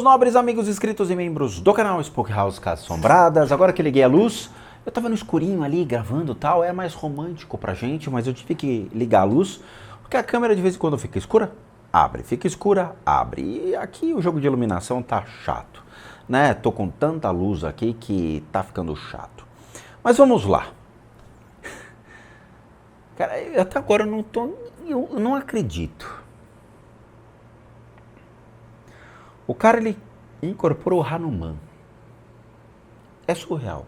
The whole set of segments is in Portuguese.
meus nobres amigos inscritos e membros do canal Spook House Casas Assombradas. Agora que liguei a luz, eu tava no escurinho ali gravando e tal, é mais romântico pra gente, mas eu tive que ligar a luz, porque a câmera de vez em quando fica escura, abre, fica escura, abre. E aqui o jogo de iluminação tá chato, né? Tô com tanta luz aqui que tá ficando chato. Mas vamos lá. Cara, até agora eu não acredito. O cara, ele incorporou o Hanuman. É surreal.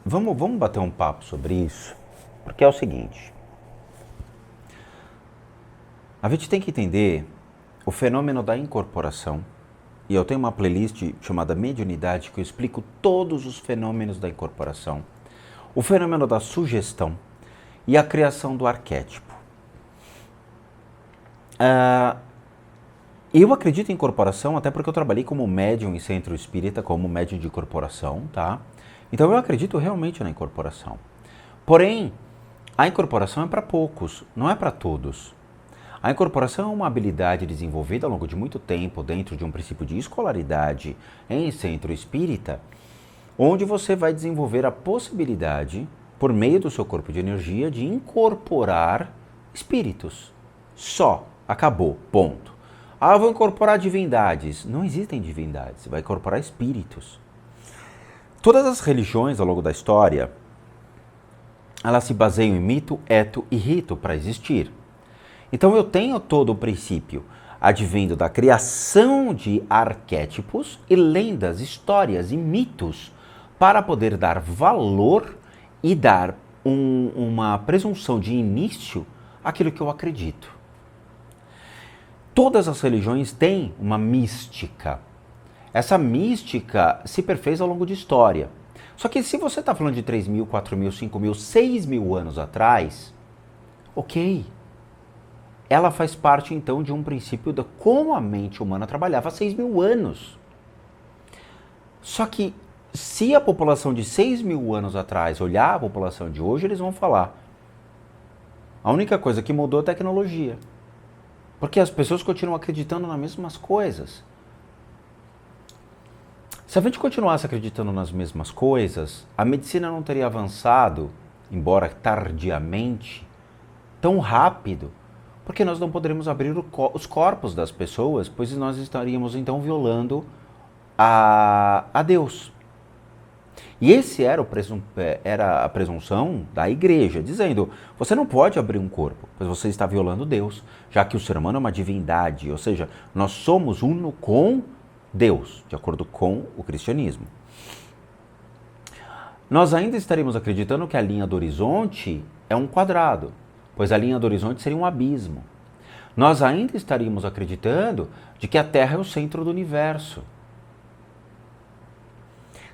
Vamos bater um papo sobre isso, porque é o seguinte. A gente tem que entender o fenômeno da incorporação. E eu tenho uma playlist chamada Mediunidade que eu explico todos os fenômenos da incorporação. O fenômeno da sugestão e a criação do arquétipo. Eu acredito em incorporação até porque eu trabalhei como médium em centro espírita, como médium de incorporação, tá? Então eu acredito realmente na incorporação. Porém, a incorporação é para poucos, não é para todos. A incorporação é uma habilidade desenvolvida ao longo de muito tempo dentro de um princípio de escolaridade em centro espírita, onde você vai desenvolver a possibilidade, por meio do seu corpo de energia, de incorporar espíritos. Só. Acabou. Ponto. Ah, eu vou incorporar divindades. Não existem divindades. Você vai incorporar espíritos. Todas as religiões ao longo da história, elas se baseiam em mito, eto e rito para existir. Então eu tenho todo o princípio advindo da criação de arquétipos e lendas, histórias e mitos para poder dar valor e dar uma presunção de início àquilo que eu acredito. Todas as religiões têm uma mística. Essa mística se perfez ao longo de história. Só que se você está falando de 3.000, 4.000, 5.000, 6.000 anos atrás, ok. Ela faz parte então de um princípio de como a mente humana trabalhava há 6.000 anos. Só que se a população de 6.000 anos atrás olhar a população de hoje, eles vão falar: a única coisa que mudou é a tecnologia. Porque as pessoas continuam acreditando nas mesmas coisas. Se a gente continuasse acreditando nas mesmas coisas, a medicina não teria avançado, embora tardiamente, tão rápido, porque nós não poderíamos abrir os corpos das pessoas, pois nós estaríamos então violando a Deus. E esse era a presunção da igreja, dizendo: você não pode abrir um corpo, pois você está violando Deus, já que o ser humano é uma divindade, ou seja, nós somos uno com Deus, de acordo com o cristianismo. Nós ainda estaríamos acreditando que a linha do horizonte é um quadrado, pois a linha do horizonte seria um abismo. Nós ainda estaríamos acreditando de que a Terra é o centro do universo.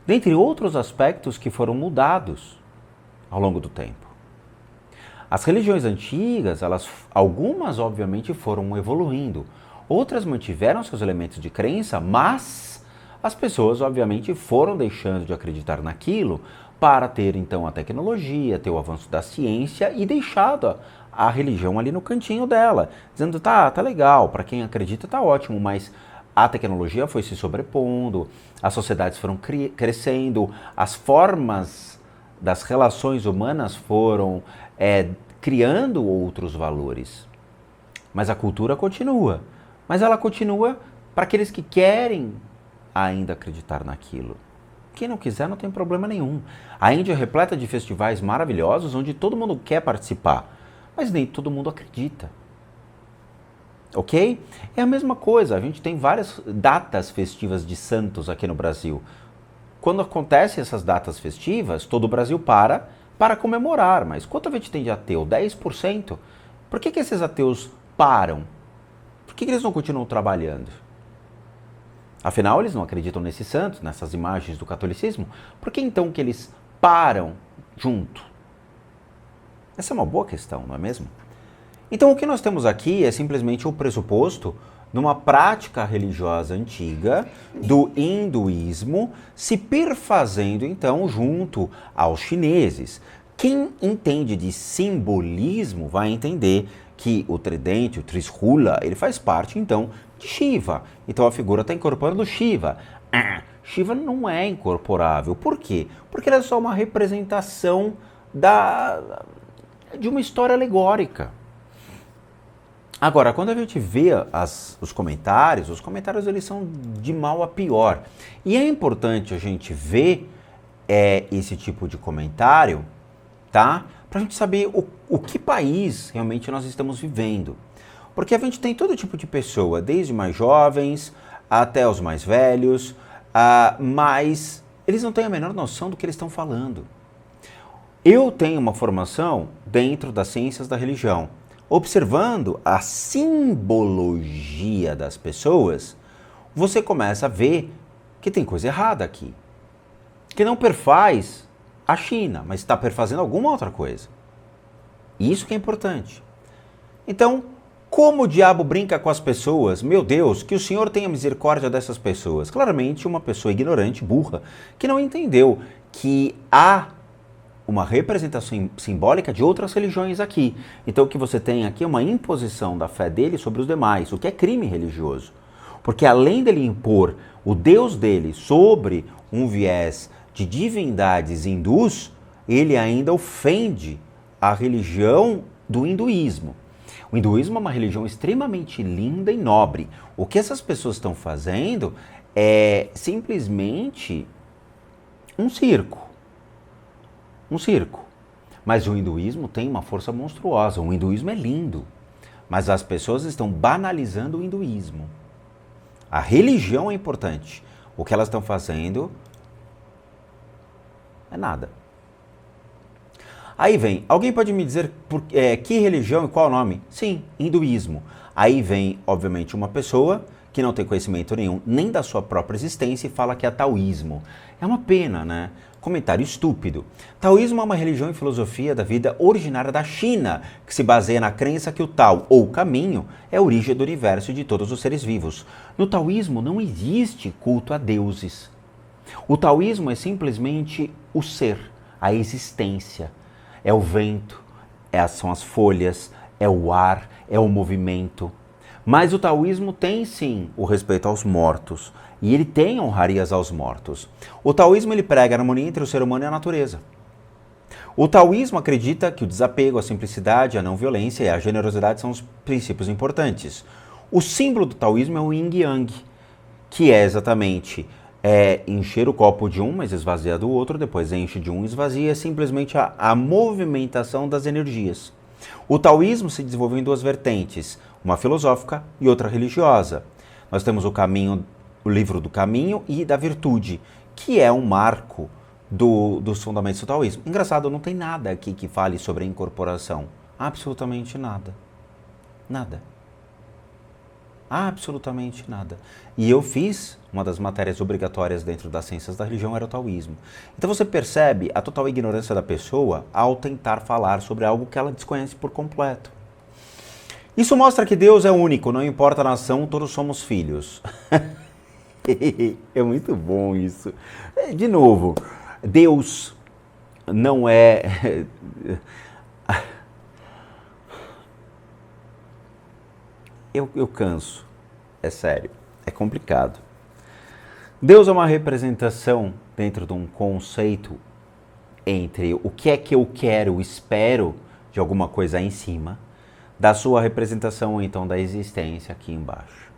Dentre outros aspectos que foram mudados ao longo do tempo. As religiões antigas, algumas obviamente foram evoluindo, outras mantiveram seus elementos de crença, mas as pessoas obviamente foram deixando de acreditar naquilo para ter então a tecnologia, ter o avanço da ciência e deixado a religião ali no cantinho dela, dizendo: tá legal, para quem acredita tá ótimo, mas a tecnologia foi se sobrepondo, as sociedades foram crescendo, as formas das relações humanas foram criando outros valores. Mas a cultura continua. Mas ela continua para aqueles que querem ainda acreditar naquilo. Quem não quiser não tem problema nenhum. A Índia é repleta de festivais maravilhosos onde todo mundo quer participar, mas nem todo mundo acredita. Ok? É a mesma coisa, a gente tem várias datas festivas de santos aqui no Brasil. Quando acontecem essas datas festivas, todo o Brasil para comemorar, mas quanto a gente tem de ateu? 10%? Por que esses ateus param? Por que eles não continuam trabalhando? Afinal, eles não acreditam nesses santos, nessas imagens do catolicismo. Por que então que eles param junto? Essa é uma boa questão, não é mesmo? Então o que nós temos aqui é simplesmente o pressuposto numa prática religiosa antiga do hinduísmo se perfazendo então junto aos chineses. Quem entende de simbolismo vai entender que o tridente, o Trishula, ele faz parte, então, de Shiva. Então a figura está incorporando Shiva. Shiva não é incorporável. Por quê? Porque ele é só uma representação de uma história alegórica. Agora, quando a gente vê os comentários eles são de mal a pior. E é importante a gente ver esse tipo de comentário, tá? Pra gente saber o que país realmente nós estamos vivendo. Porque a gente tem todo tipo de pessoa, desde mais jovens até os mais velhos, mas eles não têm a menor noção do que eles estão falando. Eu tenho uma formação dentro das ciências da religião. Observando a simbologia das pessoas, você começa a ver que tem coisa errada aqui. Que não perfaz a China, mas está perfazendo alguma outra coisa. Isso que é importante. Então, como o diabo brinca com as pessoas? Meu Deus, que o Senhor tenha misericórdia dessas pessoas. Claramente uma pessoa ignorante, burra, que não entendeu que há uma representação simbólica de outras religiões aqui. Então o que você tem aqui é uma imposição da fé dele sobre os demais, o que é crime religioso. Porque além dele impor o Deus dele sobre um viés de divindades hindus, ele ainda ofende a religião do hinduísmo. O hinduísmo é uma religião extremamente linda e nobre. O que essas pessoas estão fazendo é simplesmente um circo. Um circo. Mas o hinduísmo tem uma força monstruosa. O hinduísmo é lindo. Mas as pessoas estão banalizando o hinduísmo. A religião é importante. O que elas estão fazendo é nada. Aí vem, alguém pode me dizer que religião e qual o nome? Sim, hinduísmo. Aí vem, obviamente, uma pessoa que não tem conhecimento nenhum, nem da sua própria existência, e fala que é taoísmo. É uma pena, né? Comentário estúpido. Taoísmo é uma religião e filosofia da vida originária da China, que se baseia na crença que o Tao, ou caminho, é a origem do universo e de todos os seres vivos. No taoísmo não existe culto a deuses. O taoísmo é simplesmente o ser, a existência. É o vento, são as folhas, é o ar, é o movimento. Mas o taoísmo tem sim o respeito aos mortos. E ele tem honrarias aos mortos. O taoísmo ele prega a harmonia entre o ser humano e a natureza. O taoísmo acredita que o desapego, a simplicidade, a não violência e a generosidade são os princípios importantes. O símbolo do taoísmo é o yin yang, que é exatamente encher o copo de um, mas esvaziar do outro, depois enche de um e esvazia, é simplesmente a movimentação das energias. O taoísmo se desenvolveu em duas vertentes, uma filosófica e outra religiosa. Nós temos o livro do caminho e da virtude, que é um marco dos fundamentos do taoísmo. Engraçado, não tem nada aqui que fale sobre a incorporação. Absolutamente nada. Nada. Absolutamente nada. E eu fiz uma das matérias obrigatórias dentro das ciências da religião, era o taoísmo. Então você percebe a total ignorância da pessoa ao tentar falar sobre algo que ela desconhece por completo. Isso mostra que Deus é único, não importa a nação, todos somos filhos. É muito bom isso. De novo, Deus não é... Eu canso, é sério, é complicado. Deus é uma representação dentro de um conceito entre o que é que eu quero, espero de alguma coisa aí em cima, da sua representação então da existência aqui embaixo.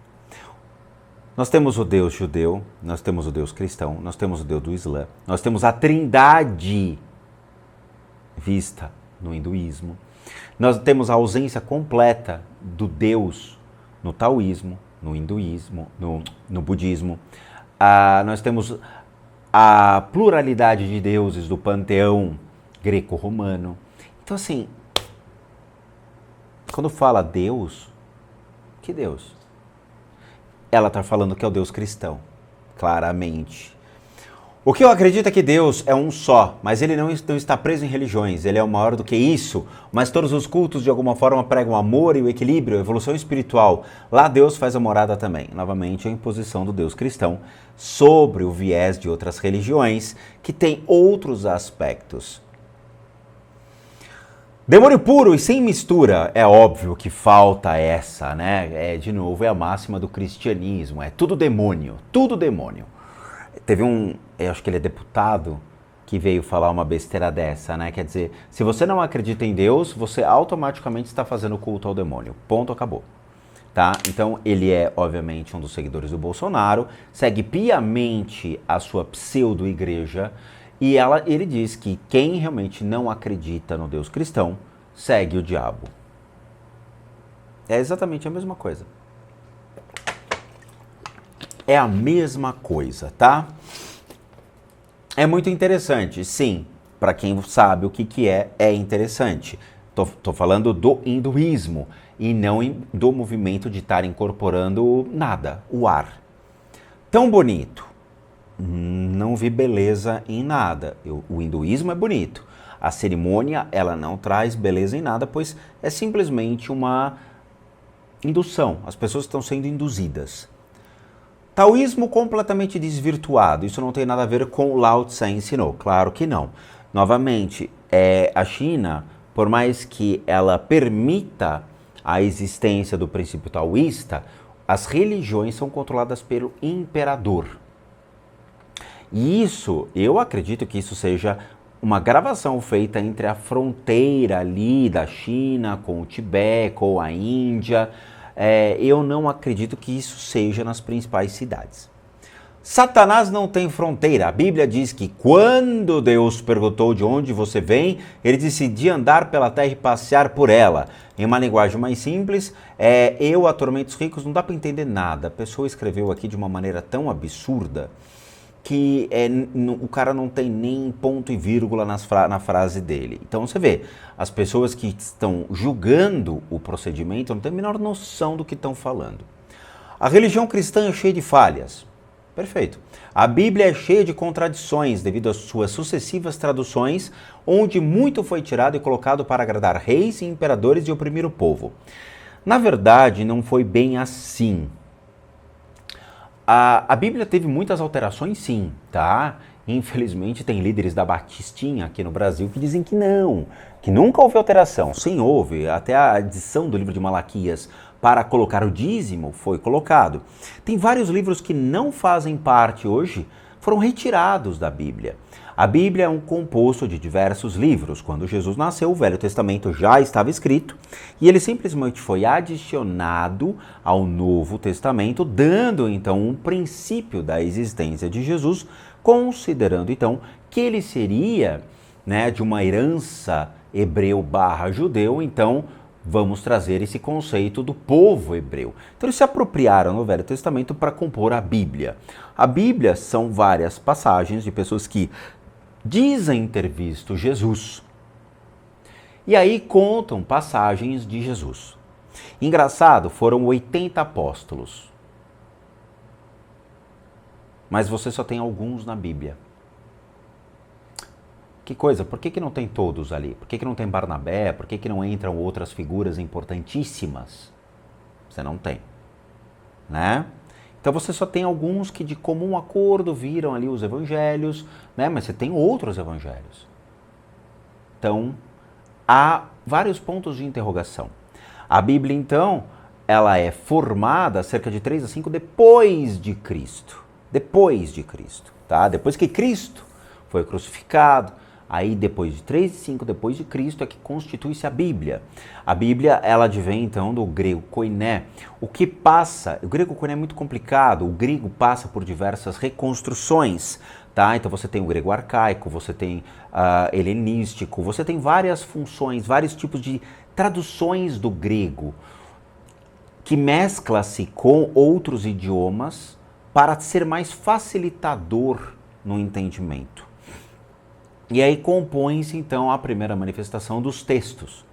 Nós temos o Deus judeu, nós temos o Deus cristão, nós temos o Deus do Islã, nós temos a Trindade vista no hinduísmo, nós temos a ausência completa do Deus no taoísmo, no hinduísmo, no budismo. Nós temos a pluralidade de deuses do panteão greco-romano. Então, assim, quando fala Deus, que Deus? Ela está falando que é o Deus cristão, claramente. O que eu acredito é que Deus é um só, mas ele não está preso em religiões, ele é o maior do que isso, mas todos os cultos de alguma forma pregam o amor e o equilíbrio, a evolução espiritual. Lá Deus faz a morada também. Novamente, a imposição do Deus cristão sobre o viés de outras religiões que tem outros aspectos. Demônio puro e sem mistura, é óbvio que falta essa, né? De novo, é a máxima do cristianismo, é tudo demônio, tudo demônio. Teve eu acho que ele é deputado, que veio falar uma besteira dessa, né? Quer dizer, se você não acredita em Deus, você automaticamente está fazendo culto ao demônio. Ponto, acabou. Tá? Então, ele é, obviamente, um dos seguidores do Bolsonaro, segue piamente a sua pseudo-igreja, e ele diz que quem realmente não acredita no Deus cristão, segue o diabo. É exatamente a mesma coisa. É a mesma coisa, tá? É muito interessante, sim. Para quem sabe o que é interessante. Tô falando do hinduísmo e não do movimento de estar incorporando nada, o ar. Tão bonito. Não vi beleza em nada. O hinduísmo é bonito. A cerimônia, ela não traz beleza em nada, pois é simplesmente uma indução. As pessoas estão sendo induzidas. Taoísmo completamente desvirtuado. Isso não tem nada a ver com o Lao Tse ensinou. Claro que não. Novamente, a China, por mais que ela permita a existência do princípio taoísta, as religiões são controladas pelo imperador. E isso, eu acredito que isso seja uma gravação feita entre a fronteira ali da China com o Tibete, com a Índia. Eu não acredito que isso seja nas principais cidades. Satanás não tem fronteira. A Bíblia diz que quando Deus perguntou de onde você vem, ele disse de andar pela terra e passear por ela. Em uma linguagem mais simples, eu atormento os ricos, não dá para entender nada. A pessoa escreveu aqui de uma maneira tão absurda que o cara não tem nem ponto e vírgula na frase dele. Então você vê, as pessoas que estão julgando o procedimento não têm a menor noção do que estão falando. A religião cristã é cheia de falhas. Perfeito. A Bíblia é cheia de contradições devido às suas sucessivas traduções, onde muito foi tirado e colocado para agradar reis e imperadores e oprimir o povo. Na verdade, não foi bem assim. A Bíblia teve muitas alterações, sim, tá? Infelizmente, tem líderes da Batistinha aqui no Brasil que dizem que não, que nunca houve alteração. Sim, houve. Até a edição do livro de Malaquias para colocar o dízimo foi colocado. Tem vários livros que não fazem parte hoje, foram retirados da Bíblia. A Bíblia é um composto de diversos livros. Quando Jesus nasceu, o Velho Testamento já estava escrito e ele simplesmente foi adicionado ao Novo Testamento, dando então um princípio da existência de Jesus, considerando então que ele seria, né, de uma herança hebreu/judeu, então vamos trazer esse conceito do povo hebreu. Então eles se apropriaram no Velho Testamento para compor a Bíblia. A Bíblia são várias passagens de pessoas que dizem ter visto Jesus. E aí contam passagens de Jesus. Engraçado, foram 80 apóstolos. Mas você só tem alguns na Bíblia. Que coisa, por que não tem todos ali? Por que não tem Barnabé? Por que não entram outras figuras importantíssimas? Você não tem, né? Então você só tem alguns que de comum acordo viram ali os evangelhos, né? Mas você tem outros evangelhos. Então, há vários pontos de interrogação. A Bíblia, então, ela é formada cerca de 3 a 5 depois de Cristo. Depois de Cristo, tá? Depois que Cristo foi crucificado, aí depois de 3 e 5 depois de Cristo é que constitui-se a Bíblia. A Bíblia, ela advém então do grego koiné. O grego koiné é muito complicado, o grego passa por diversas reconstruções, tá? Então você tem o grego arcaico, você tem helenístico, você tem várias funções, vários tipos de traduções do grego que mescla-se com outros idiomas para ser mais facilitador no entendimento. E aí compõe-se, então, a primeira manifestação dos textos.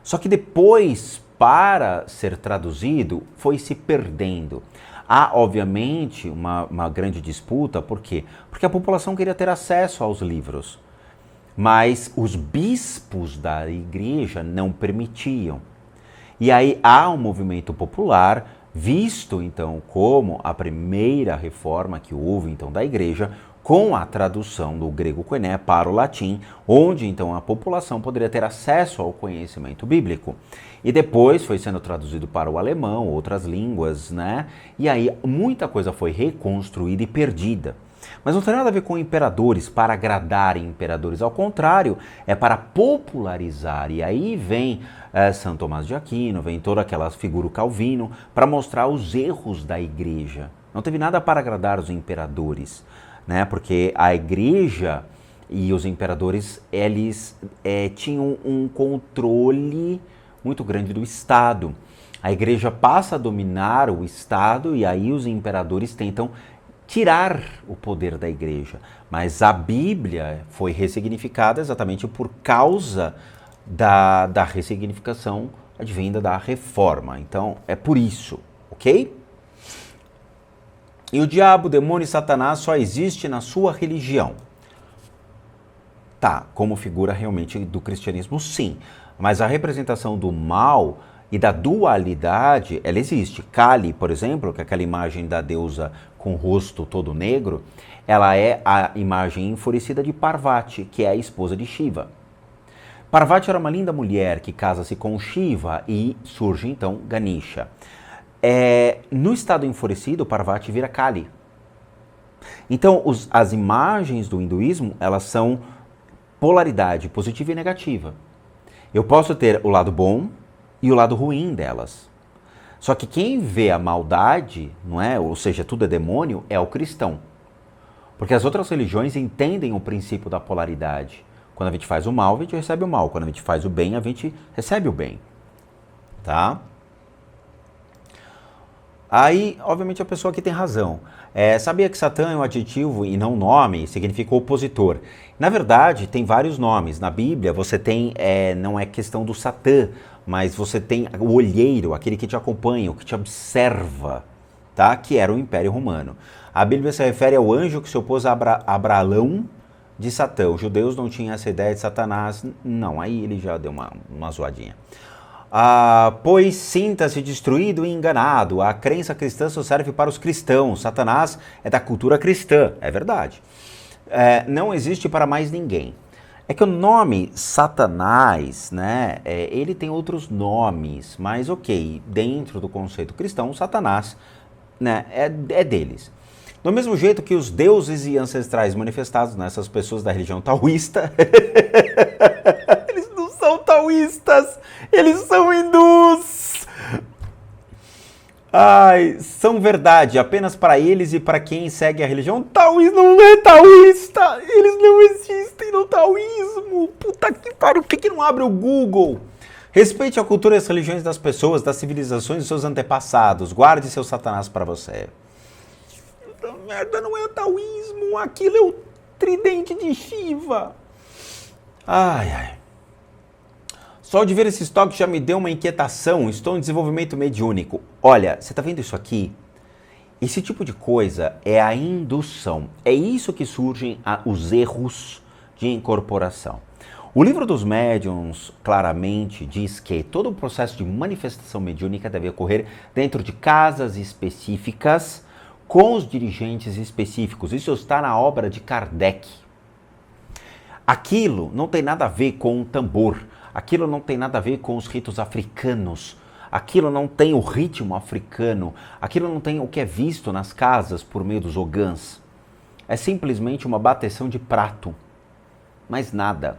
Só que depois, para ser traduzido, foi se perdendo. Há, obviamente, uma grande disputa, por quê? Porque a população queria ter acesso aos livros, mas os bispos da igreja não permitiam. E aí há um movimento popular visto então como a primeira reforma que houve então da igreja, com a tradução do grego koiné para o latim, onde então a população poderia ter acesso ao conhecimento bíblico. E depois foi sendo traduzido para o alemão, outras línguas, né? E aí muita coisa foi reconstruída e perdida. Mas não tem nada a ver com imperadores, para agradar imperadores. Ao contrário, é para popularizar. E aí vem São Tomás de Aquino, vem toda aquela figura Calvino, para mostrar os erros da igreja. Não teve nada para agradar os imperadores, né? Porque a igreja e os imperadores, eles tinham um controle muito grande do Estado. A igreja passa a dominar o Estado e aí os imperadores tentam tirar o poder da igreja. Mas a Bíblia foi ressignificada exatamente por causa da ressignificação advinda da reforma. Então, é por isso, ok? E o diabo, o demônio e Satanás só existe na sua religião. Tá, como figura realmente do cristianismo, sim. Mas a representação do mal e da dualidade, ela existe. Kali, por exemplo, que é aquela imagem da deusa com o rosto todo negro, ela é a imagem enfurecida de Parvati, que é a esposa de Shiva. Parvati era uma linda mulher que casa-se com Shiva e surge então Ganesha. No estado enfurecido, Parvati vira Kali. Então, as imagens do hinduísmo, elas são polaridade positiva e negativa. Eu posso ter o lado bom e o lado ruim delas. Só que quem vê a maldade, não é? Ou seja, tudo é demônio, é o cristão. Porque as outras religiões entendem o princípio da polaridade. Quando a gente faz o mal, a gente recebe o mal. Quando a gente faz o bem, a gente recebe o bem. Tá? Aí, obviamente, a pessoa aqui tem razão. Sabia que Satã é um adjetivo e não nome, significa opositor. Na verdade, tem vários nomes. Na Bíblia, você tem, não é questão do Satã, mas você tem o olheiro, aquele que te acompanha, o que te observa, tá? Que era o Império Romano. A Bíblia se refere ao anjo que se opôs a Abraão de Satã. Os judeus não tinham essa ideia de Satanás. Não, aí ele já deu uma zoadinha. Pois sinta-se destruído e enganado. A crença cristã só serve para os cristãos. Satanás é da cultura cristã. É verdade. Não existe para mais ninguém. É que o nome Satanás, né, ele tem outros nomes, mas ok, dentro do conceito cristão, Satanás, né, é deles. Do mesmo jeito que os deuses e ancestrais manifestados nessas pessoas da religião taoísta, eles não são taoístas, eles são hindus. Ai, são verdade apenas para eles e para quem segue a religião taoísta. Não é taoísta, eles não existem no taoísmo. Puta que pariu, por que não abre o Google? Respeite a cultura e as religiões das pessoas, das civilizações e seus antepassados. Guarde seu Satanás para você. Essa merda não é o taoísmo, aquilo é o tridente de Shiva. Ai, ai. Só de ver esse estoque já me deu uma inquietação. Estou em desenvolvimento mediúnico. Olha, você está vendo isso aqui? Esse tipo de coisa é a indução. É isso que surgem os erros de incorporação. O livro dos médiuns claramente diz que todo o processo de manifestação mediúnica deve ocorrer dentro de casas específicas, com os dirigentes específicos. Isso está na obra de Kardec. Aquilo não tem nada a ver com um tambor. Aquilo não tem nada a ver com os ritos africanos. Aquilo não tem o ritmo africano. Aquilo não tem o que é visto nas casas por meio dos ogãs. É simplesmente uma bateção de prato. Mais nada.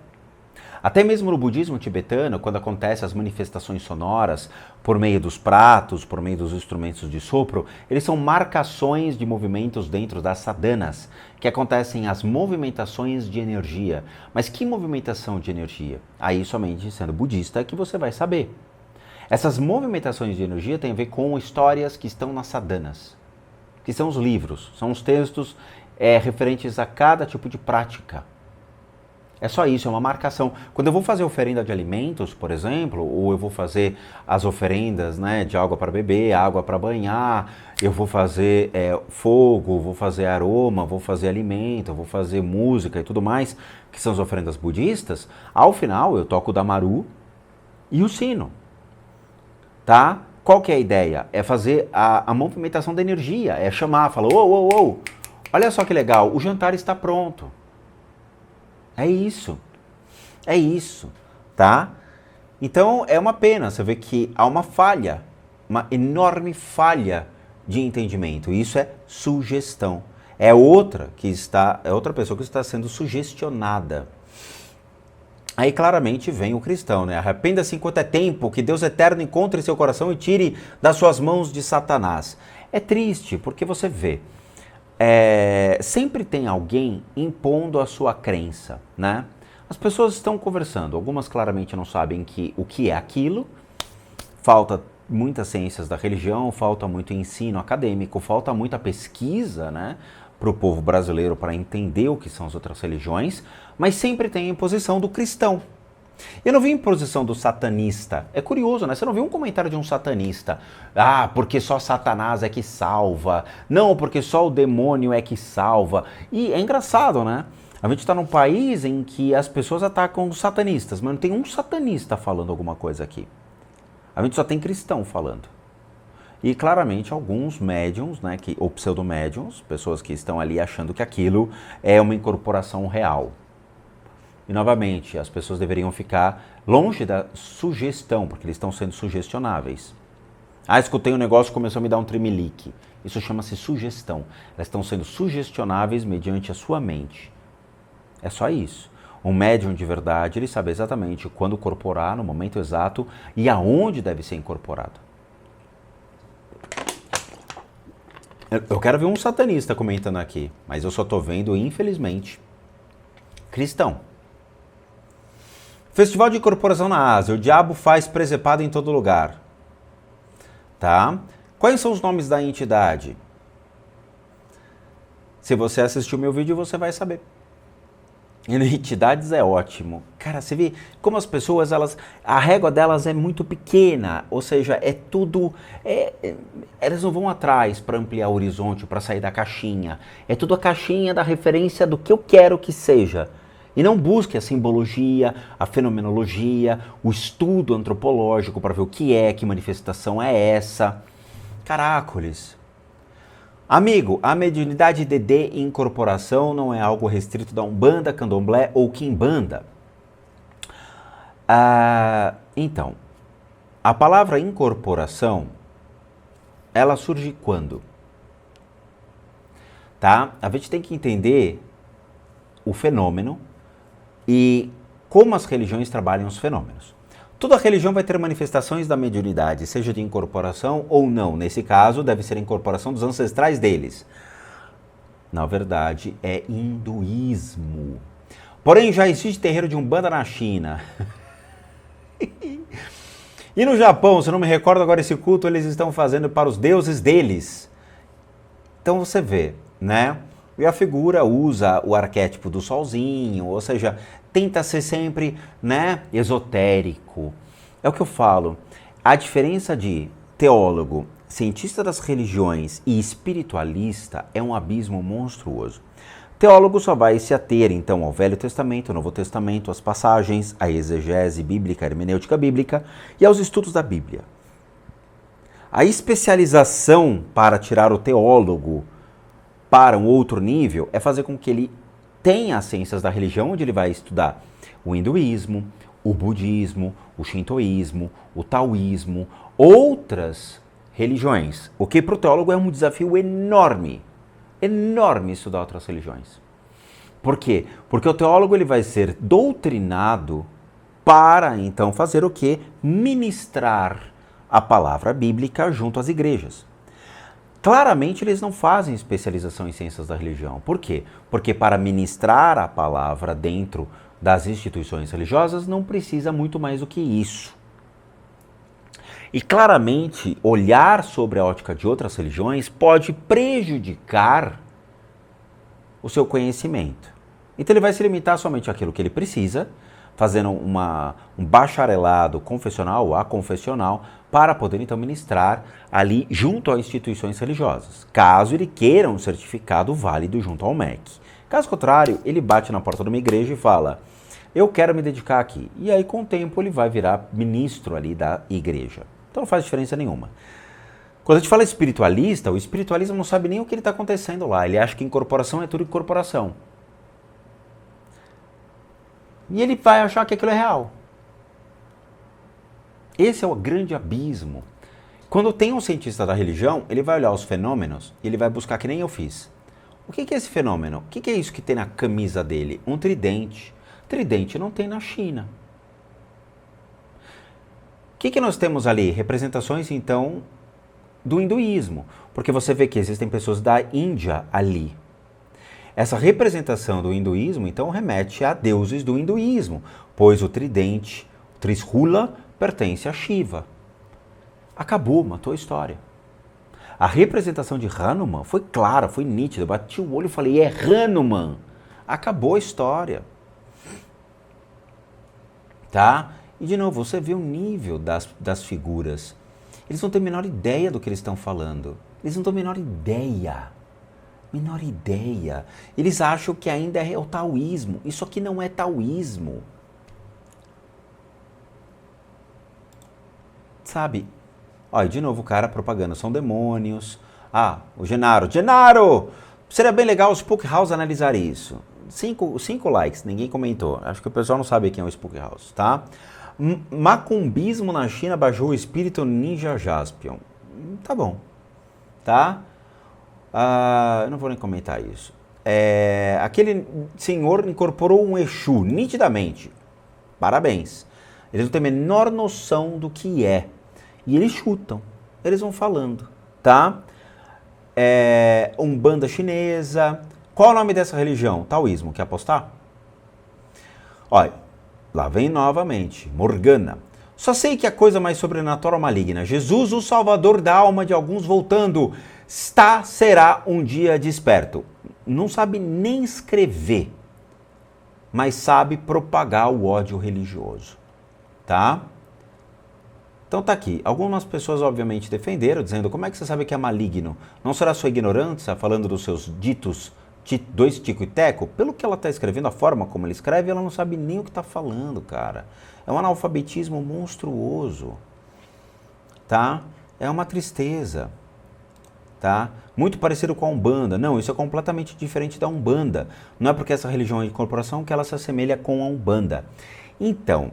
Até mesmo no budismo tibetano, quando acontecem as manifestações sonoras por meio dos pratos, por meio dos instrumentos de sopro, eles são marcações de movimentos dentro das sadhanas, que acontecem as movimentações de energia. Mas que movimentação de energia? Aí somente sendo budista é que você vai saber. Essas movimentações de energia têm a ver com histórias que estão nas sadhanas, que são os livros, são os textos referentes a cada tipo de prática. É só isso, é uma marcação. Quando eu vou fazer oferenda de alimentos, por exemplo, ou eu vou fazer as oferendas, né, de água para beber, água para banhar, eu vou fazer fogo, vou fazer aroma, vou fazer alimento, vou fazer música e tudo mais, que são as oferendas budistas, ao final eu toco o damaru e o sino, tá? Qual que é a ideia? É fazer a movimentação da energia, é chamar, falar, ô, olha só que legal, o jantar está pronto. É isso, tá? Então é uma pena, você vê que há uma falha, uma enorme falha de entendimento. Isso é sugestão. É outra pessoa que está sendo sugestionada. Aí claramente vem o cristão, né? Arrependa-se enquanto é tempo, que Deus eterno encontre seu coração e tire das suas mãos de Satanás. É triste, porque você vê, sempre tem alguém impondo a sua crença, né? As pessoas estão conversando, algumas claramente não sabem o que é aquilo, falta muitas ciências da religião, falta muito ensino acadêmico, falta muita pesquisa, né? Para o povo brasileiro para entender o que são as outras religiões, mas sempre tem a imposição do cristão. Eu não vi imposição do satanista. É curioso, né? Você não viu um comentário de um satanista. Ah, porque só Satanás é que salva. Não, porque só o demônio é que salva. E é engraçado, né? A gente está num país em que as pessoas atacam os satanistas, mas não tem um satanista falando alguma coisa aqui. A gente só tem cristão falando. E claramente alguns médiums, né, ou pseudomédiums, pessoas que estão ali achando que aquilo é uma incorporação real. E novamente, as pessoas deveriam ficar longe da sugestão, porque eles estão sendo sugestionáveis. Ah, escutei um negócio e começou a me dar um tremelique. Isso chama-se sugestão. Elas estão sendo sugestionáveis mediante a sua mente. É só isso. Um médium de verdade, ele sabe exatamente quando incorporar, no momento exato, e aonde deve ser incorporado. Eu quero ver um satanista comentando aqui, mas eu só estou vendo, infelizmente, cristão. Festival de incorporação na Ásia. O diabo faz presepado em todo lugar. Tá? Quais são os nomes da entidade? Se você assistiu meu vídeo, você vai saber. Entidades é ótimo. Cara, você vê como as pessoas, a régua delas é muito pequena, ou seja, é tudo, elas não vão atrás para ampliar o horizonte, para sair da caixinha. É tudo a caixinha da referência do que eu quero que seja. E não busque a simbologia, a fenomenologia, o estudo antropológico para ver o que manifestação é essa. Caracoles. Amigo, a mediunidade de incorporação não é algo restrito da Umbanda, Candomblé ou Quimbanda. Então, a palavra incorporação, ela surge quando? Tá? A gente tem que entender o fenômeno e como as religiões trabalham os fenômenos. Toda religião vai ter manifestações da mediunidade, seja de incorporação ou não. Nesse caso, deve ser a incorporação dos ancestrais deles. Na verdade, é hinduísmo. Porém, já existe terreiro de Umbanda na China. E no Japão, se eu não me recordo agora, esse culto eles estão fazendo para os deuses deles. Então você vê, né? E a figura usa o arquétipo do solzinho, ou seja, tenta ser sempre, né, esotérico. É o que eu falo. A diferença de teólogo, cientista das religiões e espiritualista é um abismo monstruoso. Teólogo só vai se ater, então, ao Velho Testamento, ao Novo Testamento, às passagens, à exegese bíblica, à hermenêutica bíblica e aos estudos da Bíblia. A especialização para tirar o teólogo para um outro nível é fazer com que ele tenha as ciências da religião, onde ele vai estudar o hinduísmo, o budismo, o shintoísmo, o taoísmo, outras religiões. O que para o teólogo é um desafio enorme, enorme estudar outras religiões. Por quê? Porque o teólogo ele vai ser doutrinado para então fazer o quê? Ministrar a palavra bíblica junto às igrejas. Claramente, eles não fazem especialização em ciências da religião. Por quê? Porque para ministrar a palavra dentro das instituições religiosas não precisa muito mais do que isso. E claramente, olhar sobre a ótica de outras religiões pode prejudicar o seu conhecimento. Então ele vai se limitar somente àquilo que ele precisa, fazendo um bacharelado confessional ou aconfessional, para poder então ministrar ali junto a instituições religiosas, caso ele queira um certificado válido junto ao MEC. Caso contrário, ele bate na porta de uma igreja e fala, eu quero me dedicar aqui. E aí com o tempo ele vai virar ministro ali da igreja. Então não faz diferença nenhuma. Quando a gente fala espiritualista, o espiritualismo não sabe nem o que está acontecendo lá. Ele acha que incorporação é tudo incorporação. E ele vai achar que aquilo é real. Esse é o grande abismo. Quando tem um cientista da religião, ele vai olhar os fenômenos e ele vai buscar, que nem eu fiz. O que é esse fenômeno? O que é isso que tem na camisa dele? Um tridente. Tridente não tem na China. O que nós temos ali? Representações, então, do hinduísmo. Porque você vê que existem pessoas da Índia ali. Essa representação do hinduísmo, então, remete a deuses do hinduísmo, pois o tridente, o Trishula, pertence a Shiva. Acabou, matou a história. A representação de Hanuman foi clara, foi nítida. Eu bati o olho e falei, é Hanuman. Acabou a história. Tá? E de novo, você vê o nível das figuras. Eles não têm a menor ideia do que eles estão falando. Eles não têm a menor ideia. Menor ideia. Eles acham que ainda é o taoísmo. Isso aqui não é taoísmo. Sabe? Olha, de novo, cara, propaganda. São demônios. Ah, o Genaro. Genaro! Seria bem legal o Spook House analisar isso. 5 likes, ninguém comentou. Acho que o pessoal não sabe quem é o Spook House, tá? Macumbismo na China baixou o espírito ninja Jaspion. Tá bom. Tá? Eu não vou nem comentar isso. Aquele senhor incorporou um Exu, nitidamente. Parabéns. Eles não têm a menor noção do que é. E eles chutam. Eles vão falando. Tá? Umbanda chinesa. Qual é o nome dessa religião? Taoísmo. Quer apostar? Olha, lá vem novamente. Morgana. Só sei que a coisa mais sobrenatural maligna. Jesus, o salvador da alma de alguns voltando. Será um dia desperto. Não sabe nem escrever, mas sabe propagar o ódio religioso. Tá? Então tá aqui. Algumas pessoas obviamente defenderam, dizendo, como é que você sabe que é maligno? Não será sua ignorância, falando dos seus ditos dois tico e teco? Pelo que ela está escrevendo, a forma como ela escreve, ela não sabe nem o que está falando, cara. É um analfabetismo monstruoso. Tá? É uma tristeza. Tá? Muito parecido com a Umbanda. Não, isso é completamente diferente da Umbanda. Não é porque essa religião é de incorporação que ela se assemelha com a Umbanda. Então,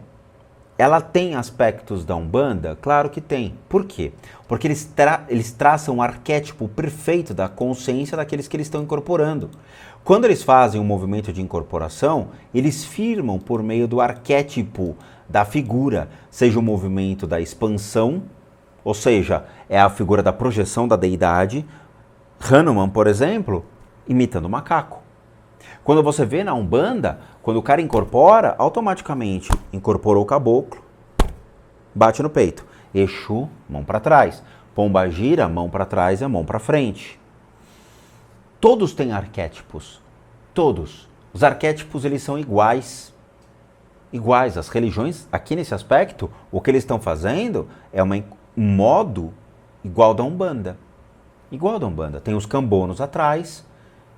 ela tem aspectos da Umbanda? Claro que tem. Por quê? Porque eles traçam um arquétipo perfeito da consciência daqueles que eles estão incorporando. Quando eles fazem um movimento de incorporação, eles firmam por meio do arquétipo da figura, seja o movimento da expansão, ou seja, é a figura da projeção da deidade. Hanuman, por exemplo, imitando o macaco. Quando você vê na Umbanda, quando o cara incorpora, automaticamente incorporou o caboclo, bate no peito. Exu, mão para trás. Pombagira, mão para trás e a mão para frente. Todos têm arquétipos. Todos. Os arquétipos, eles são iguais. Iguais. As religiões, aqui nesse aspecto, o que eles estão fazendo é um modo igual da Umbanda. Igual da Umbanda. Tem os cambonos atrás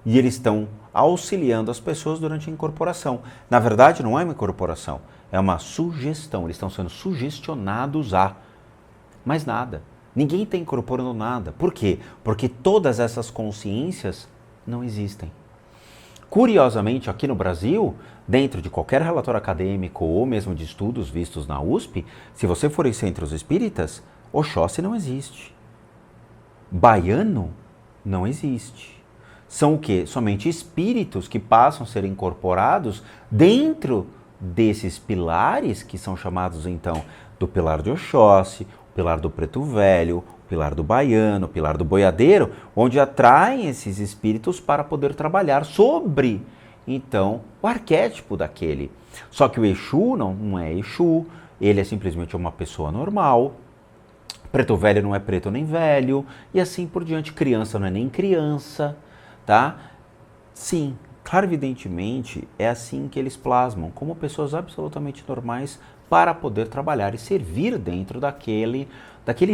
e eles estão auxiliando as pessoas durante a incorporação. Na verdade, não é uma incorporação, é uma sugestão. Eles estão sendo sugestionados a mais nada. Ninguém está incorporando nada. Por quê? Porque todas essas consciências não existem. Curiosamente, aqui no Brasil, dentro de qualquer relatório acadêmico ou mesmo de estudos vistos na USP, se você for em centros espíritas, Oxóssi não existe. Baiano não existe. São o quê? Somente espíritos que passam a ser incorporados dentro desses pilares que são chamados então do pilar de Oxóssi, o pilar do Preto Velho, o pilar do Baiano, o pilar do Boiadeiro, onde atraem esses espíritos para poder trabalhar sobre então o arquétipo daquele. Só que o Exu não é Exu, ele é simplesmente uma pessoa normal. Preto Velho não é preto nem velho, e assim por diante. Criança não é nem criança, tá? Sim, claro, evidentemente, é assim que eles plasmam, como pessoas absolutamente normais para poder trabalhar e servir dentro daquele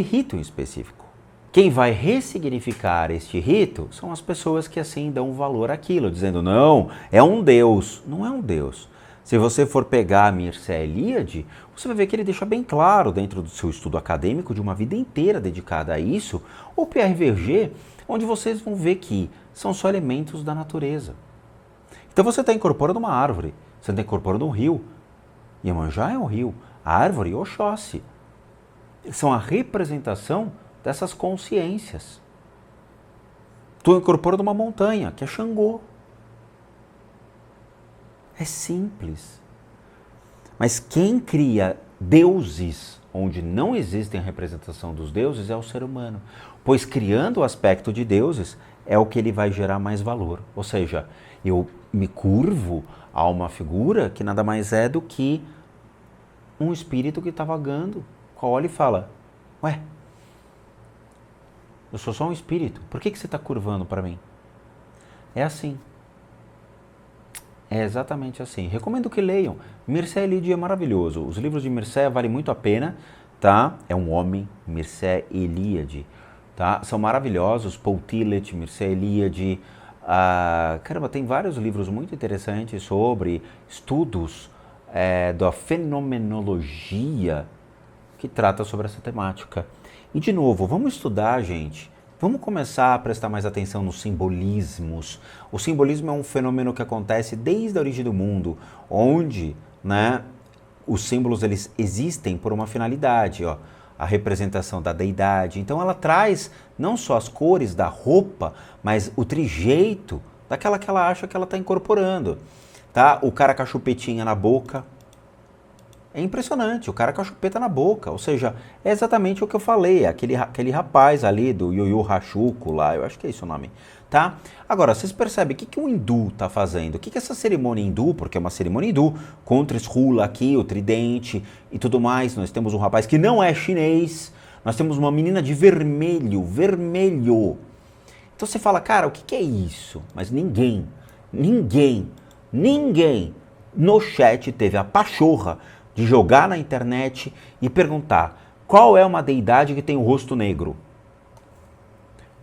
rito em específico. Quem vai ressignificar este rito são as pessoas que assim dão valor àquilo, dizendo, não, é um Deus. Não é um Deus. Se você for pegar a Mircea Eliade, você vai ver que ele deixa bem claro, dentro do seu estudo acadêmico, de uma vida inteira dedicada a isso, ou Pierre Verger, onde vocês vão ver que são só elementos da natureza. Então você está incorporando uma árvore, você está incorporando um rio. Iemanjá é um rio, a árvore, Oxóssi. São a representação dessas consciências. Estou incorporando uma montanha, que é Xangô. É simples. Mas quem cria deuses onde não existem a representação dos deuses é o ser humano. Pois criando o aspecto de deuses é o que ele vai gerar mais valor. Ou seja, eu me curvo a uma figura que nada mais é do que um espírito que está vagando. Olha e fala, ué, eu sou só um espírito, por que você está curvando para mim? É assim. É exatamente assim. Recomendo que leiam. Mircea Eliade é maravilhoso. Os livros de Mircea valem muito a pena, tá? É um homem, Mircea Eliade, tá? São maravilhosos. Paul Tillich, Mircea Eliade. Caramba, tem vários livros muito interessantes sobre estudos da fenomenologia que trata sobre essa temática. E de novo, vamos estudar, gente. Vamos começar a prestar mais atenção nos simbolismos. O simbolismo é um fenômeno que acontece desde a origem do mundo, onde, né, os símbolos eles existem por uma finalidade, ó, a representação da deidade. Então ela traz não só as cores da roupa, mas o trijeito daquela que ela acha que ela está incorporando. Tá? O cara com a chupetinha na boca. É impressionante, o cara com a chupeta na boca, ou seja, é exatamente o que eu falei, aquele rapaz ali do Yu Yu Hachuko lá, eu acho que é esse o nome, tá? Agora, vocês percebem o que o hindu tá fazendo? O que essa cerimônia hindu, porque é uma cerimônia hindu, com o Trishula aqui, o tridente e tudo mais, nós temos um rapaz que não é chinês, nós temos uma menina de vermelho, Então você fala, cara, o que é isso? Mas ninguém no chat teve a pachorra de jogar na internet e perguntar qual é uma deidade que tem o rosto negro.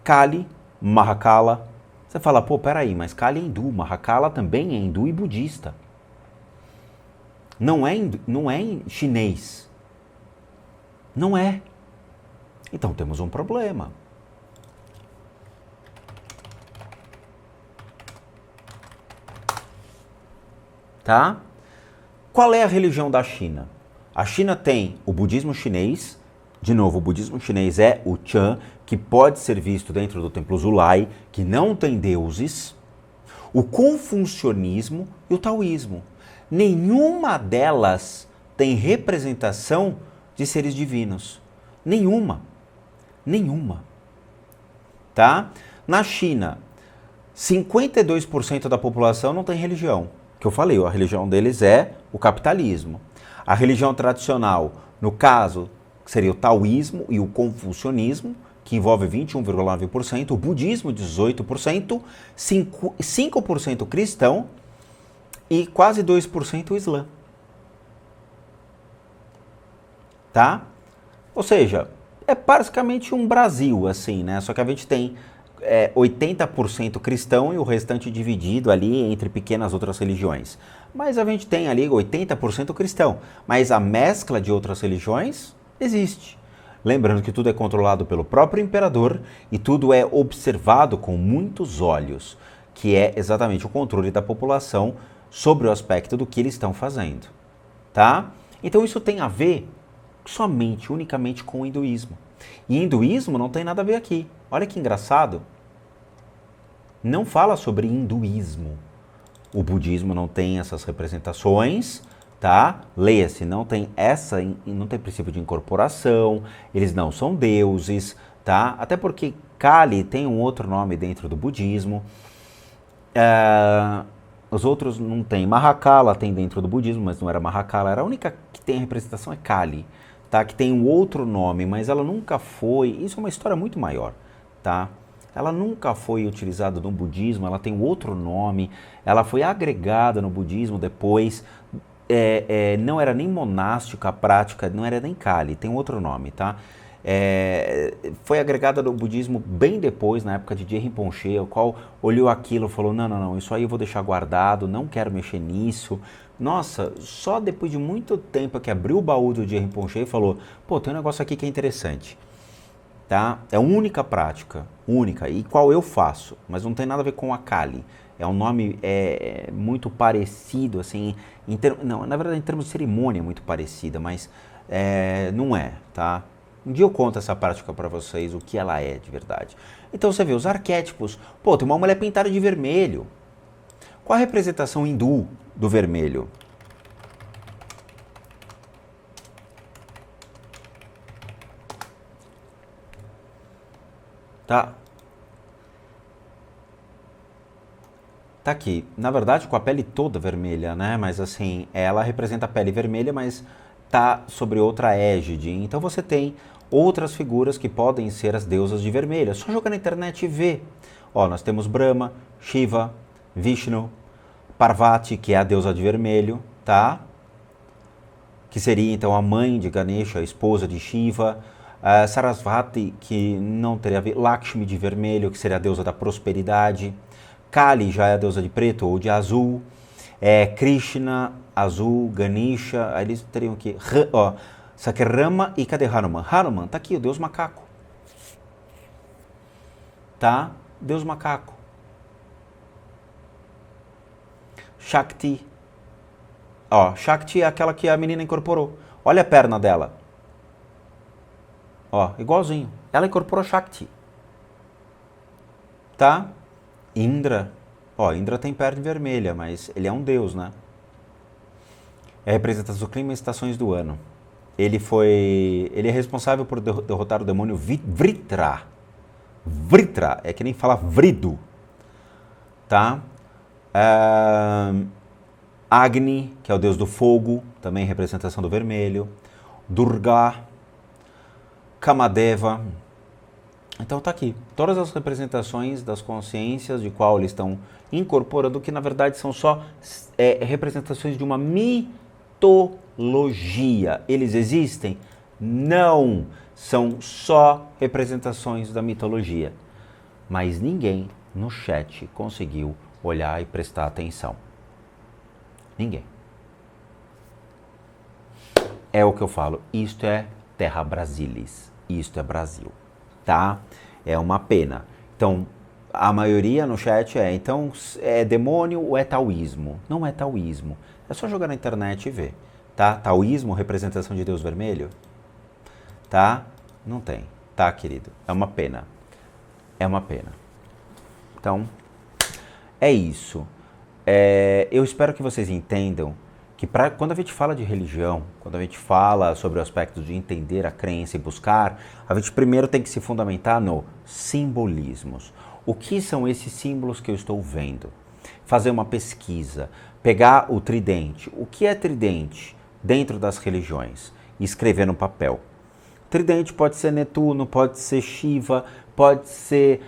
Kali, Mahakala. Você fala, pô, peraí, mas Kali é hindu, Mahakala também é hindu e budista. Não é chinês. Não é. Então temos um problema. Tá? Qual é a religião da China? A China tem o budismo chinês, de novo, o budismo chinês é o Chan, que pode ser visto dentro do templo Zulai, que não tem deuses, o confucionismo e o taoísmo. Nenhuma delas tem representação de seres divinos. Nenhuma. Tá? Na China, 52% da população não tem religião. Que eu falei, a religião deles é o capitalismo. A religião tradicional, no caso, seria o taoísmo e o confucionismo, que envolve 21,9%, o budismo 18%, 5% cristão e quase 2% o islã. Tá? Ou seja, é basicamente um Brasil, assim, né? Só que a gente tem 80% cristão e o restante dividido ali entre pequenas outras religiões. Mas a gente tem ali 80% cristão. Mas a mescla de outras religiões existe. Lembrando que tudo é controlado pelo próprio imperador e tudo é observado com muitos olhos, que é exatamente o controle da população sobre o aspecto do que eles estão fazendo. Tá? Então isso tem a ver unicamente com o hinduísmo. E hinduísmo não tem nada a ver aqui. Olha que engraçado. Não fala sobre hinduísmo. O budismo não tem essas representações, tá? Leia-se, não tem princípio de incorporação, eles não são deuses, tá? Até porque Kali tem um outro nome dentro do budismo. Os outros não tem. Mahakala tem dentro do budismo, mas não era Mahakala. A única que tem a representação é Kali, tá? Que tem um outro nome, mas ela nunca foi. Isso é uma história muito maior, tá? Ela nunca foi utilizada no budismo, ela tem um outro nome, ela foi agregada no budismo depois, não era nem monástica a prática, não era nem Kali, tem outro nome, tá? Foi agregada no budismo bem depois, na época de Je Rinpoche, o qual olhou aquilo e falou, não, isso aí eu vou deixar guardado, não quero mexer nisso. Nossa, só depois de muito tempo que abriu o baú do Je Rinpoche e falou, pô, tem um negócio aqui que é interessante. Tá? É a única prática, única, e qual eu faço, mas não tem nada a ver com a Kali. É um nome muito parecido, assim, não, na verdade em termos de cerimônia é muito parecida, mas não é, tá? Um dia eu conto essa prática para vocês, o que ela é de verdade. Então você vê, os arquétipos, pô, tem uma mulher pintada de vermelho. Qual a representação hindu do vermelho? Tá aqui, na verdade com a pele toda vermelha, né? Mas assim, ela representa a pele vermelha, mas tá sobre outra égide. Então você tem outras figuras que podem ser as deusas de vermelho. É só jogar na internet e ver. Ó, nós temos Brahma, Shiva, Vishnu, Parvati, que é a deusa de vermelho, tá? Que seria então a mãe de Ganesha, a esposa de Shiva. Sarasvati, que não teria a ver, Lakshmi de vermelho, que seria a deusa da prosperidade. Kali já é a deusa de preto ou de azul. Krishna, azul, Ganesha, aí eles teriam aqui, Sakyarama e cadê Hanuman? Hanuman, tá aqui, o deus macaco. Tá? Deus macaco. Shakti. Ó, Shakti é aquela que a menina incorporou. Olha a perna dela. Ó, igualzinho. Ela incorporou Shakti. Tá? Indra. Ó, Indra tem perna vermelha, mas ele é um deus, né? É a representação do clima e estações do ano. Ele é responsável por derrotar o demônio Vritra. Vritra, é que nem fala vrido. Tá? Agni, que é o deus do fogo, também representação do vermelho. Durga, Kamadeva. Então tá aqui, todas as representações das consciências de qual eles estão incorporando, que na verdade são só representações de uma mitologia. Eles existem? Não, são só representações da mitologia. Mas ninguém no chat conseguiu olhar e prestar atenção. Ninguém. É o que eu falo, isto é Terra Brasilis, isto é Brasil. Tá? É uma pena. Então, a maioria no chat então, é demônio ou é taoísmo? Não é taoísmo. É só jogar na internet e ver. Tá? Taoísmo, representação de Deus vermelho? Tá? Não tem. Tá, querido? É uma pena. É uma pena. Então, é isso. Eu espero que vocês entendam que quando a gente fala de religião, quando a gente fala sobre o aspecto de entender a crença e buscar, a gente primeiro tem que se fundamentar no simbolismos. O que são esses símbolos que eu estou vendo? Fazer uma pesquisa, pegar o tridente. O que é tridente dentro das religiões? E escrever no papel. Tridente pode ser Netuno, pode ser Shiva, pode ser...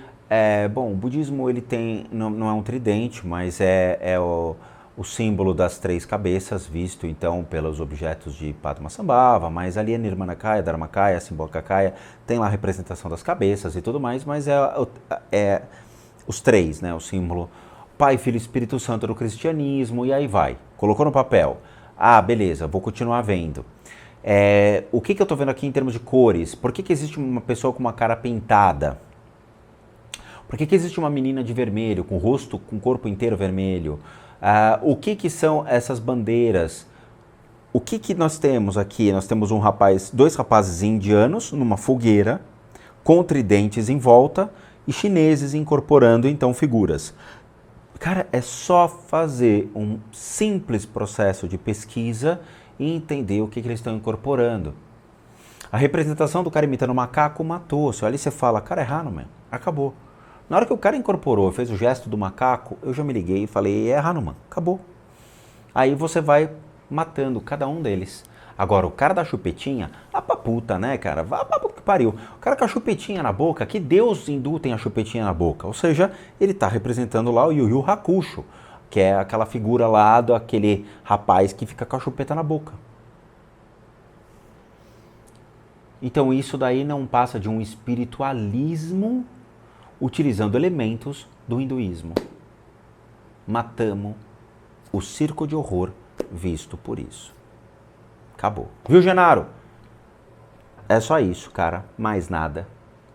o budismo ele tem, não é um tridente, mas é o símbolo das três cabeças, visto então pelos objetos de Padmasambhava, mas ali é Nirmanakaya, Dharmakaya, Simbhakakaya, tem lá a representação das cabeças e tudo mais, mas é os três, né, o símbolo Pai, Filho e Espírito Santo do cristianismo, e aí vai. Colocou no papel. Ah, beleza, vou continuar vendo. O que eu estou vendo aqui em termos de cores? Por que existe uma pessoa com uma cara pintada? Por que existe uma menina de vermelho, com o rosto, com o corpo inteiro vermelho? O que são essas bandeiras? O que nós temos aqui? Nós temos dois rapazes indianos numa fogueira, com tridentes em volta e chineses incorporando então figuras. Cara, é só fazer um simples processo de pesquisa e entender o que eles estão incorporando. A representação do cara imitando o macaco matou. Você olha e você fala, cara, é Hanuman, acabou. Na hora que o cara incorporou, fez o gesto do macaco, eu já me liguei e falei, é Hanuman, acabou. Aí você vai matando cada um deles. Agora, o cara da chupetinha, vá pra puta, né, cara? Vá pra puta que pariu. O cara com a chupetinha na boca, que deus hindu tem a chupetinha na boca? Ou seja, ele tá representando lá o Yu Yu Hakusho, que é aquela figura lá daquele rapaz que fica com a chupeta na boca. Então isso daí não passa de um espiritualismo utilizando elementos do hinduísmo. Matamos o circo de horror visto por isso. Acabou. Viu, Genaro? É só isso, cara. Mais nada.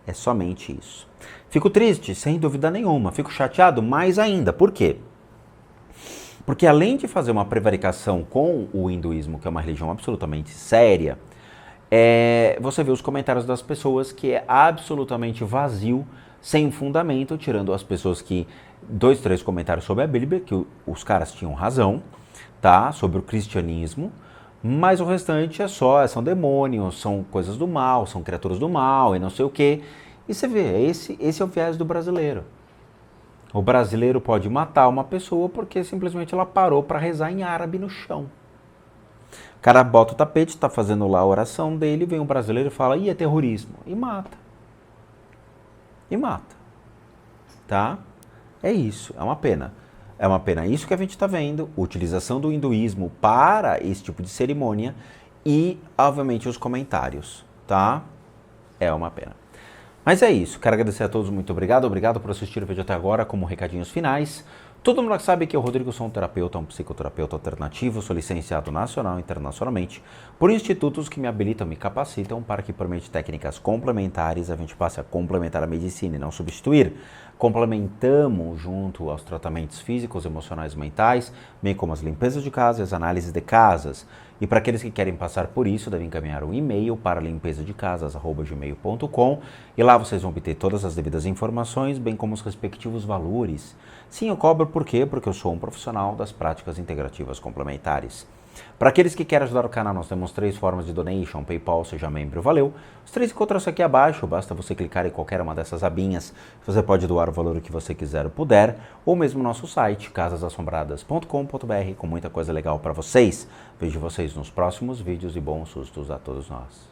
É somente isso. Fico triste, sem dúvida nenhuma. Fico chateado mais ainda. Por quê? Porque além de fazer uma prevaricação com o hinduísmo, que é uma religião absolutamente séria, você vê os comentários das pessoas que é absolutamente vazio, sem fundamento, tirando as pessoas que... 2, 3 comentários sobre a Bíblia, que os caras tinham razão, tá? Sobre o cristianismo, mas o restante são demônios, são coisas do mal, são criaturas do mal e não sei o quê. E você vê, esse é o viés do brasileiro. O brasileiro pode matar uma pessoa porque simplesmente ela parou para rezar em árabe no chão. O cara bota o tapete, está fazendo lá a oração dele, vem um brasileiro e fala, é terrorismo. E mata. E mata. Tá? É isso, é uma pena. É uma pena isso que a gente está vendo, utilização do hinduísmo para esse tipo de cerimônia e, obviamente, os comentários, tá? É uma pena. Mas é isso, quero agradecer a todos, muito obrigado. Obrigado por assistir o vídeo até agora, como recadinhos finais. Todo mundo sabe que eu, Rodrigo, sou um terapeuta, um psicoterapeuta alternativo, sou licenciado nacional e internacionalmente por institutos que me habilitam, me capacitam para que, por meio de técnicas complementares, a gente passe a complementar a medicina e não substituir. Complementamos junto aos tratamentos físicos, emocionais e mentais, bem como as limpezas de casa e as análises de casas. E para aqueles que querem passar por isso, devem encaminhar um e-mail para limpezadecasas@gmail.com e lá vocês vão obter todas as devidas informações, bem como os respectivos valores. Sim, eu cobro por quê? Porque eu sou um profissional das práticas integrativas complementares. Para aqueles que querem ajudar o canal, nós temos 3 formas de donation, PayPal, seja membro, valeu. Os 3 encontram-se aqui abaixo, basta você clicar em qualquer uma dessas abinhas. Você pode doar o valor que você quiser ou puder, ou mesmo nosso site, casasassombradas.com.br, com muita coisa legal para vocês. Vejo vocês nos próximos vídeos e bons sustos a todos nós.